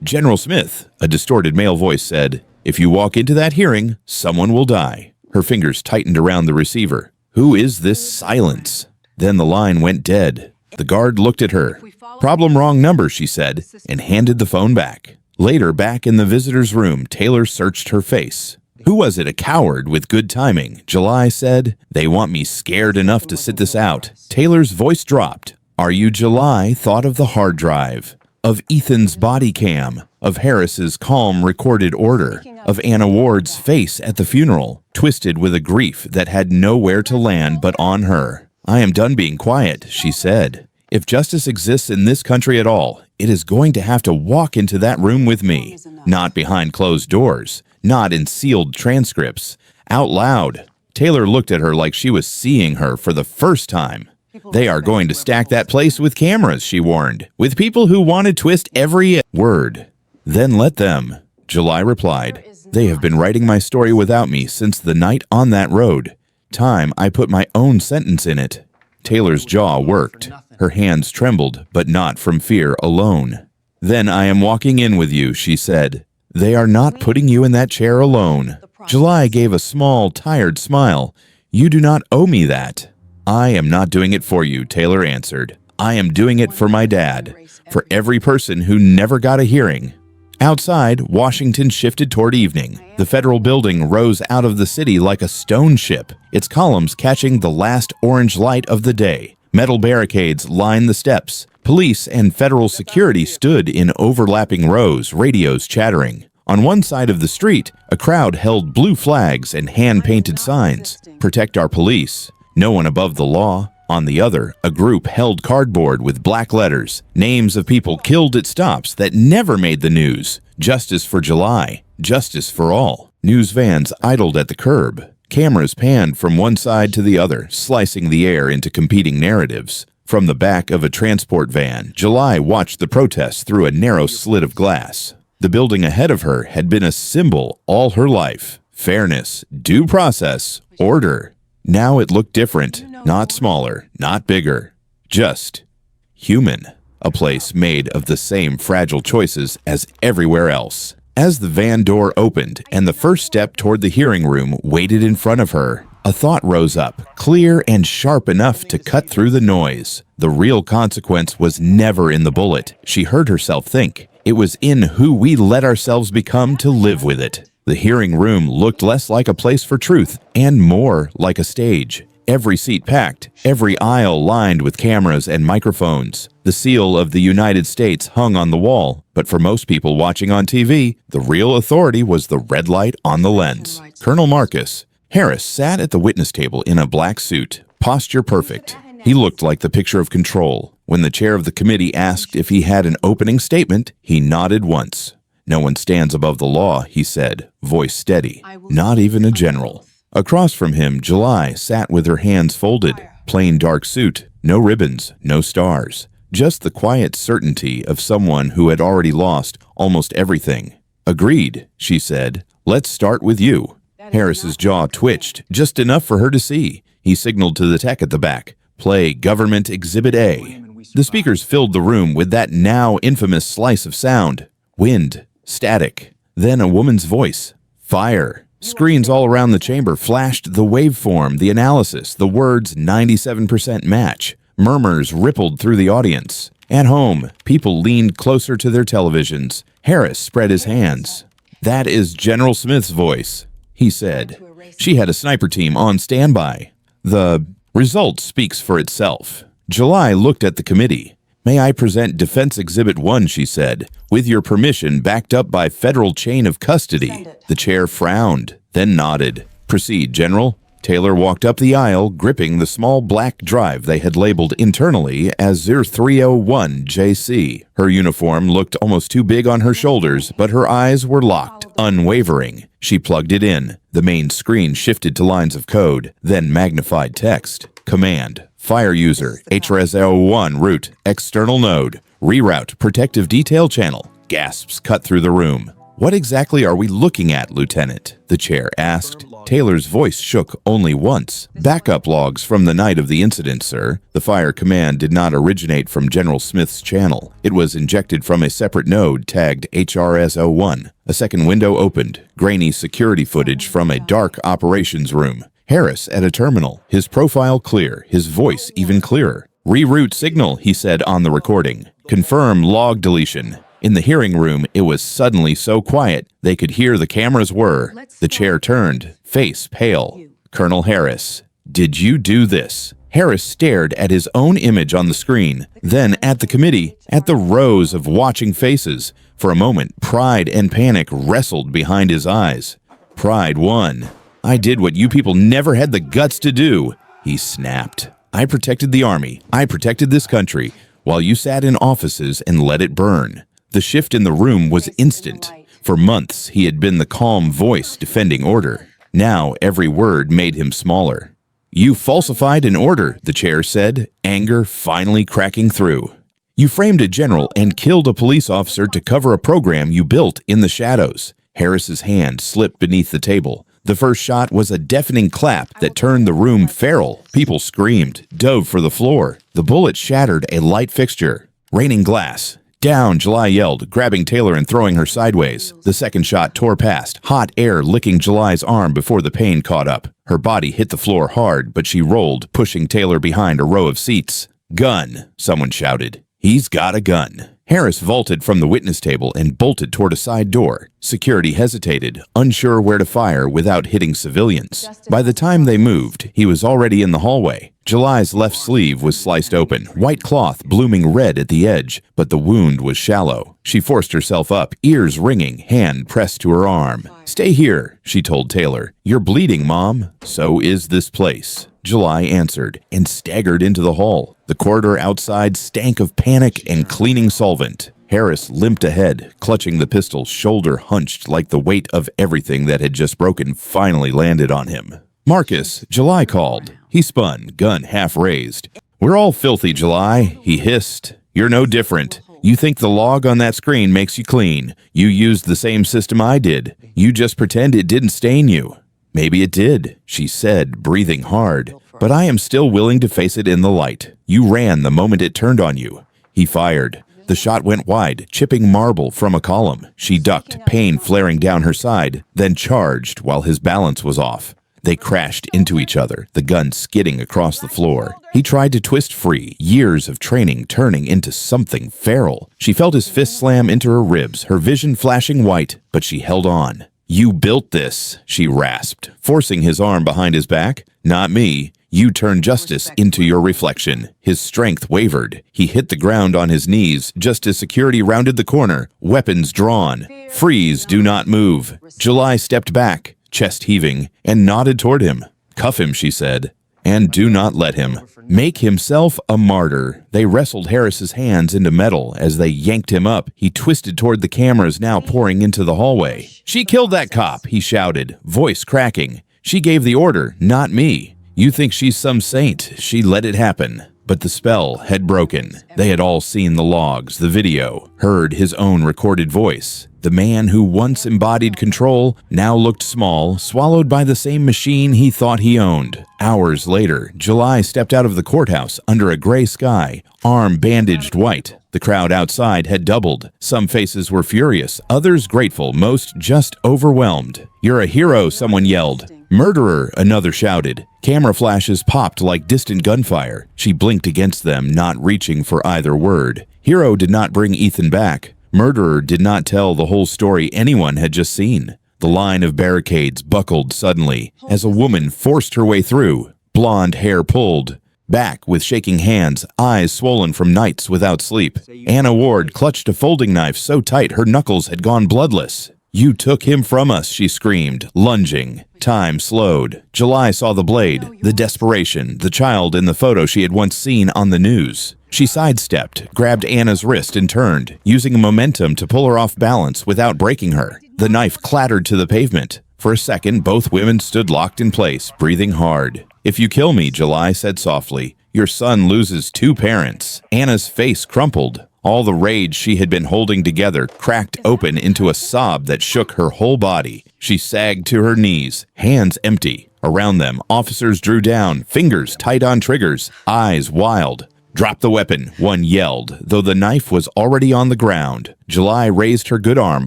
General Smith, a distorted male voice said, if you walk into that hearing, someone will die. Her fingers tightened around the receiver. Who is this silence? Then the line went dead. The guard looked at her. Problem, wrong number, she said, and handed the phone back. Later, back in the visitor's room, Taylor searched her face. Who was it, a coward with good timing? July said, they want me scared enough to sit this out. Taylor's voice dropped. Are you? July thought of the hard drive, of Ethan's body cam, of Harris's calm recorded order, of Anna Ward's face at the funeral, twisted with a grief that had nowhere to land but on her. I am done being quiet, she said. If justice exists in this country at all, it is going to have to walk into that room with me. Not behind closed doors, not in sealed transcripts. Out loud. Taylor looked at her like she was seeing her for the first time. They are going to stack that place with cameras, she warned, with people who want to twist every word. Then let them, July replied. They have been writing my story without me since the night on that road. Time I put my own sentence in it. Taylor's jaw worked. Her hands trembled, but not from fear alone. Then I am walking in with you, she said. They are not putting you in that chair alone. July gave a small, tired smile. You do not owe me that. I am not doing it for you, Taylor answered. I am doing it for my dad, for every person who never got a hearing. Outside, Washington shifted toward evening. The federal building rose out of the city like a stone ship, its columns catching the last orange light of the day. Metal barricades lined the steps. Police and federal security stood in overlapping rows, radios chattering. On one side of the street, a crowd held blue flags and hand-painted signs. Protect our police. No one above the law. On the other, a group held cardboard with black letters, names of people killed at stops that never made the news. Justice for July. Justice for all. News vans idled at the curb. Cameras panned from one side to the other, slicing the air into competing narratives. From the back of a transport van, July watched the protests through a narrow slit of glass. The building ahead of her had been a symbol all her life. Fairness, due process, order. Now it looked different, not smaller, not bigger. Just human. A place made of the same fragile choices as everywhere else. As the van door opened and the first step toward the hearing room waited in front of her, a thought rose up, clear and sharp enough to cut through the noise. The real consequence was never in the bullet, she heard herself think. It was in who we let ourselves become to live with it. The hearing room looked less like a place for truth and more like a stage. Every seat packed, every aisle lined with cameras and microphones. The seal of the United States hung on the wall, but for most people watching on TV, the real authority was the red light on the lens. Colonel Marcus Harris sat at the witness table in a black suit, posture perfect. He looked like the picture of control. When the chair of the committee asked if he had an opening statement, he nodded once. "No one stands above the law," he said, voice steady. "Not even a general." Across from him, July sat with her hands folded, plain dark suit, no ribbons, no stars. Just the quiet certainty of someone who had already lost almost everything. "Agreed," she said. "Let's start with you." Harris's jaw twitched, just enough for her to see. He signaled to the tech at the back, "Play Government Exhibit A." The speakers filled the room with that now infamous slice of sound. Wind, static, then a woman's voice. Fire. Screens all around the chamber flashed the waveform, the analysis, the words 97% match. Murmurs rippled through the audience. At home, people leaned closer to their televisions. Harris spread his hands. "That is General Smith's voice," he said. She had a sniper team on standby. The result speaks for itself. July looked at the committee. "May I present Defense Exhibit 1, she said, "with your permission backed up by federal chain of custody." The chair frowned, then nodded. "Proceed, General." Taylor walked up the aisle, gripping the small black drive they had labeled internally as 0301JC. Her uniform looked almost too big on her shoulders, but her eyes were locked, unwavering. She plugged it in. The main screen shifted to lines of code, then magnified text. Command. Fire user, HRS-01 root, external node. Reroute protective detail channel. Gasps cut through the room. "What exactly are we looking at, Lieutenant?" the chair asked. Taylor's voice shook only once. "Backup logs from the night of the incident, sir. The fire command did not originate from General Smith's channel. It was injected from a separate node tagged HRS-01. A second window opened. Grainy security footage from a dark operations room. Harris at a terminal, his profile clear, his voice even clearer. "Reroute signal," he said on the recording. "Confirm log deletion." In the hearing room, it was suddenly so quiet they could hear the cameras whir. The chair turned, face pale. "Colonel Harris, did you do this?" Harris stared at his own image on the screen, then at the committee, at the rows of watching faces. For a moment, pride and panic wrestled behind his eyes. Pride won. "I did what you people never had the guts to do," he snapped. "I protected the army. I protected this country, while you sat in offices and let it burn." The shift in the room was instant. For months, he had been the calm voice defending order. Now, every word made him smaller. "You falsified an order," the chair said, anger finally cracking through. "You framed a general and killed a police officer to cover a program you built in the shadows." Harris's hand slipped beneath the table. The first shot was a deafening clap that turned the room feral. People screamed, dove for the floor. The bullet shattered a light fixture. "Raining glass." "Down," July yelled, grabbing Taylor and throwing her sideways. The second shot tore past, hot air licking July's arm before the pain caught up. Her body hit the floor hard, but she rolled, pushing Taylor behind a row of seats. "Gun," someone shouted. "He's got a gun." Harris vaulted from the witness table and bolted toward a side door. Security hesitated, unsure where to fire without hitting civilians. By the time they moved, he was already in the hallway. July's left sleeve was sliced open, white cloth blooming red at the edge, but the wound was shallow. She forced herself up, ears ringing, hand pressed to her arm. "Stay here," she told Taylor. "You're bleeding, Mom." "So is this place," July answered, and staggered into the hall. The corridor outside stank of panic and cleaning solvent. Harris limped ahead, clutching the pistol, shoulder hunched like the weight of everything that had just broken finally landed on him. "Marcus," July called. He spun, gun half raised. "We're all filthy, July," he hissed. "You're no different. You think the log on that screen makes you clean. You used the same system I did. You just pretend it didn't stain you." "Maybe it did," she said, breathing hard. "But I am still willing to face it in the light. You ran the moment it turned on you." He fired. The shot went wide, chipping marble from a column. She ducked, pain flaring down her side, then charged while his balance was off. They crashed into each other, the gun skidding across the floor. He tried to twist free, years of training turning into something feral. She felt his fist slam into her ribs, her vision flashing white, but she held on. "You built this," she rasped, forcing his arm behind his back. "Not me. You turn justice into your reflection." His strength wavered. He hit the ground on his knees just as security rounded the corner, weapons drawn. "Freeze, do not move." July stepped back, chest heaving, and nodded toward him. "Cuff him," she said, "and do not let him make himself a martyr." They wrestled Harris's hands into metal as they yanked him up. He twisted toward the cameras now pouring into the hallway. "She killed that cop," he shouted, voice cracking. "She gave the order, not me. You think she's some saint. She let it happen." But the spell had broken. They had all seen the logs, the video, heard his own recorded voice. The man who once embodied control now looked small, swallowed by the same machine he thought he owned. Hours later, July stepped out of the courthouse under a gray sky, arm bandaged white. The crowd outside had doubled. Some faces were furious, others grateful, most just overwhelmed. "You're a hero," someone yelled. "Murderer," another shouted. Camera flashes popped like distant gunfire. She blinked against them, not reaching for either word. Hero did not bring Ethan back. Murderer did not tell the whole story anyone had just seen. The line of barricades buckled suddenly as a woman forced her way through. Blonde hair pulled back with shaking hands, eyes swollen from nights without sleep. Anna Ward clutched a folding knife so tight her knuckles had gone bloodless. "You took him from us," she screamed, lunging. Time slowed. July saw the blade, the desperation, the child in the photo she had once seen on the news. She sidestepped, grabbed Anna's wrist and turned, using momentum to pull her off balance without breaking her. The knife clattered to the pavement. For a second, both women stood locked in place, breathing hard. "If you kill me," July said softly, "your son loses two parents." Anna's face crumpled. All the rage she had been holding together cracked open into a sob that shook her whole body. She sagged to her knees, hands empty. Around them, officers drew down, fingers tight on triggers, eyes wild. "Drop the weapon," one yelled, though the knife was already on the ground. July raised her good arm,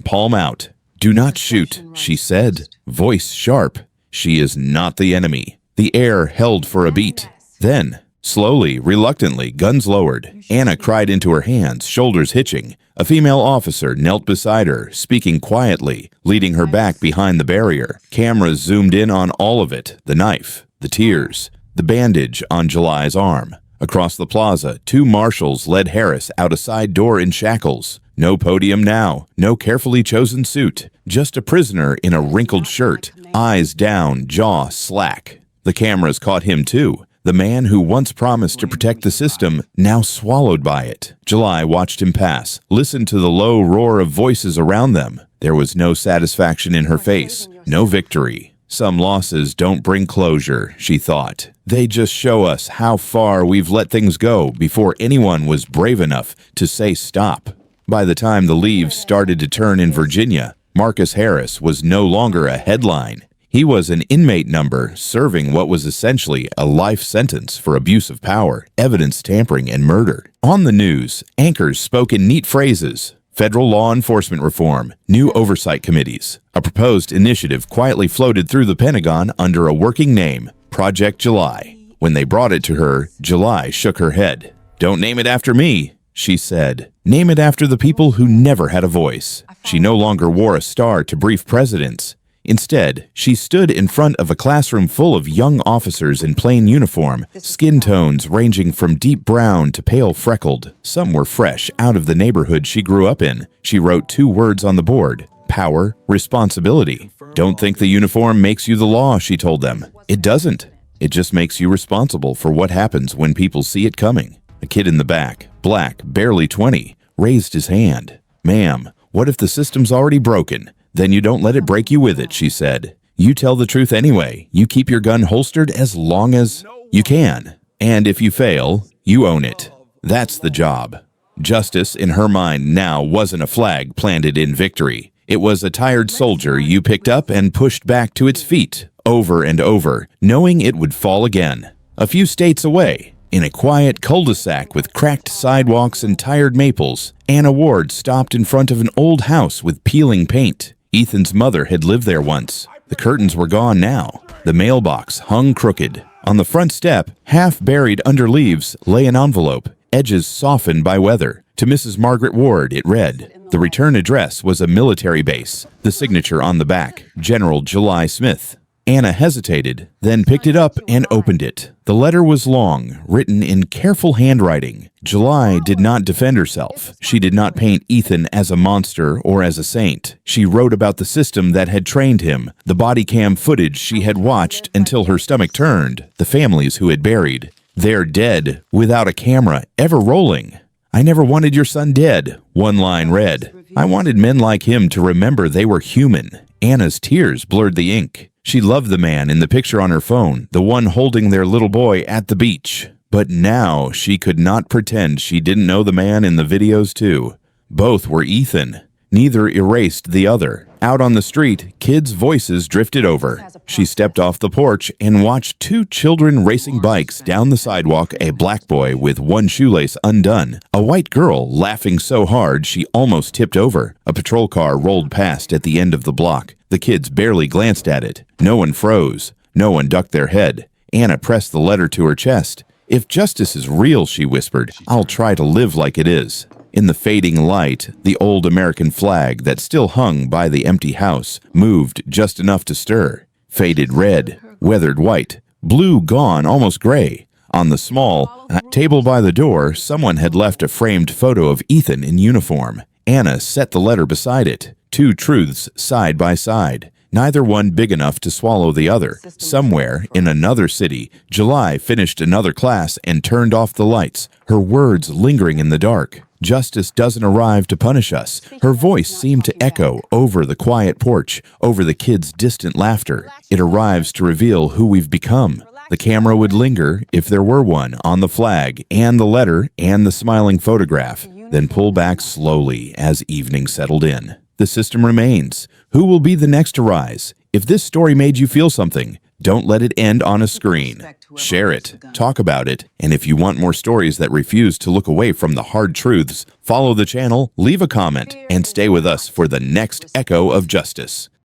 palm out. "Do not shoot," she said, voice sharp. "She is not the enemy." The air held for a beat. Then, slowly, reluctantly, guns lowered. Anna cried into her hands, shoulders hitching. A female officer knelt beside her, speaking quietly, leading her back behind the barrier. Cameras zoomed in on all of it, the knife, the tears, the bandage on July's arm. Across the plaza, two marshals led Harris out a side door in shackles. No podium now, no carefully chosen suit, just a prisoner in a wrinkled shirt, eyes down, jaw slack. The cameras caught him too. The man who once promised to protect the system, now swallowed by it. July watched him pass, listened to the low roar of voices around them. There was no satisfaction in her face, no victory. Some losses don't bring closure, she thought. They just show us how far we've let things go before anyone was brave enough to say stop. By the time the leaves started to turn in Virginia, Marcus Harris was no longer a headline. He was an inmate number serving what was essentially a life sentence for abuse of power, evidence tampering, and murder. On the news, anchors spoke in neat phrases. Federal law enforcement reform, new oversight committees. A proposed initiative quietly floated through the Pentagon under a working name, Project July. When they brought it to her, July shook her head. "Don't name it after me," she said. "Name it after the people who never had a voice." She no longer wore a star to brief presidents. Instead, she stood in front of a classroom full of young officers in plain uniform, skin tones ranging from deep brown to pale freckled. Some were fresh out of the neighborhood she grew up in. She wrote 2 words on the board: power, responsibility. "Don't think the uniform makes you the law," she told them. "It doesn't. It just makes you responsible for what happens when people see it coming." A kid in the back, black, barely 20, raised his hand. "Ma'am, what if the system's already broken? Then you don't let it break you with it," she said. "You tell the truth anyway. You keep your gun holstered as long as you can. And if you fail, You own it. That's the job. Justice, in her mind now, wasn't a flag planted in victory. It was a tired soldier you picked up and pushed back to its feet, over and over, knowing it would fall again. A few states away, in a quiet cul-de-sac with cracked sidewalks and tired maples, Anna Ward stopped in front of an old house with peeling paint. Ethan's mother had lived there once. The curtains were gone now. The mailbox hung crooked. On the front step, half buried under leaves, lay an envelope, edges softened by weather. To Mrs. Margaret Ward, it read. The return address was a military base. The signature on the back, General July Smith. Anna hesitated, then picked it up and opened it. The letter was long, written in careful handwriting. July did not defend herself. She did not paint Ethan as a monster or as a saint. She wrote about the system that had trained him, the body cam footage she had watched until her stomach turned, the families who had buried. They're dead, without a camera ever rolling. I never wanted your son dead, one line read. I wanted men like him to remember they were human. Anna's tears blurred the ink. She loved the man in the picture on her phone, the one holding their little boy at the beach. But now she could not pretend she didn't know the man in the videos too. Both were Ethan. Neither erased the other. Out on the street, kids' voices drifted over. She stepped off the porch and watched two children racing bikes down the sidewalk, a black boy with one shoelace undone, a white girl laughing so hard she almost tipped over. A patrol car rolled past at the end of the block. The kids barely glanced at it. No one froze. No one ducked their head. Anna pressed the letter to her chest. If justice is real, she whispered, I'll try to live like it is. In the fading light, the old American flag that still hung by the empty house moved just enough to stir. Faded red, weathered white, blue gone, almost gray. On the small table by the door, someone had left a framed photo of Ethan in uniform. Anna set the letter beside it. Two truths side by side, neither one big enough to swallow the other. Somewhere in another city, July finished another class and turned off the lights, her words lingering in the dark. Justice doesn't arrive to punish us. Her voice seemed to echo over the quiet porch, over the kids' distant laughter. It arrives to reveal who we've become. The camera would linger, if there were one, on the flag and the letter and the smiling photograph, then pull back slowly as evening settled in. The system remains. Who will be the next to rise? If this story made you feel something, don't let it end on a screen. Share it, talk about it, and if you want more stories that refuse to look away from the hard truths, follow the channel, leave a comment, and stay with us for the next echo of justice.